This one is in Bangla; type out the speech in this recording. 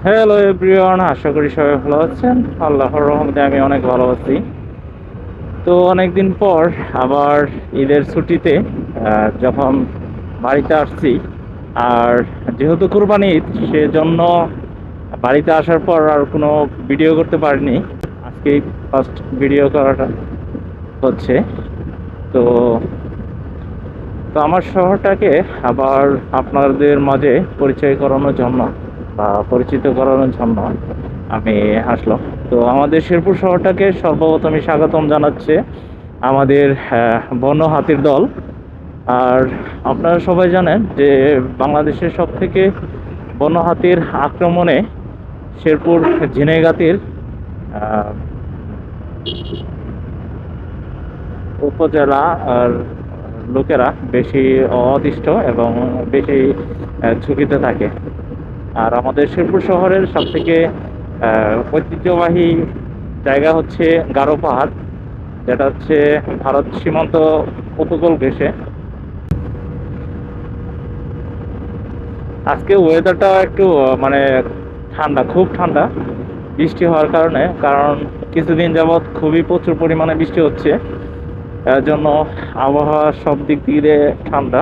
হ্যালো এভরিওয়ান, আশা করি সবাই ভালো আছেন। আল্লাহর রহমতে আমি অনেক ভালো আছি। তো অনেকদিন পর আবার ঈদের ছুটিতে যখন বাড়িতে আসছি, আর যেহেতু কুরবানি ঈদ, সেজন্য বাড়িতে আসার পর আর কোনো ভিডিও করতে পারিনি। আজকেই ফার্স্ট ভিডিও করাটা হচ্ছে। তো তো আমার শহরটাকে আবার আপনাদের মাঝে পরিচয় করানোর জন্য বা পরিচিত করানোর জন্য আমি আসলাম। তো আমাদের শেরপুর শহরটাকে সর্বপ্রথমে স্বাগতম জানাচ্ছে আমাদের বন্য হাতির দল। আর আপনারা সবাই জানেন যে বাংলাদেশের সব থেকে বন্য হাতির আক্রমণে শেরপুর ঝিনাইগাতীর আহ, উপজেলা আর লোকেরা বেশি অতিষ্ঠ এবং বেশি ঝুঁকিতে থাকে। আর আমাদের শেরপুর শহরের সবথেকে ঐতিহ্যবাহী জায়গা হচ্ছে গারো পাহাড়, যেটা হচ্ছে ভারত সীমান্ত উপকূল ঘেঁষে। আজকে ওয়েদারটা একটু মানে ঠান্ডা, খুব ঠান্ডা বৃষ্টি হওয়ার কারণে। কারণ কিছুদিন যাবৎ খুবই প্রচুর পরিমাণে বৃষ্টি হচ্ছে, এর জন্য আবহাওয়া সব দিক দিয়ে ঠান্ডা।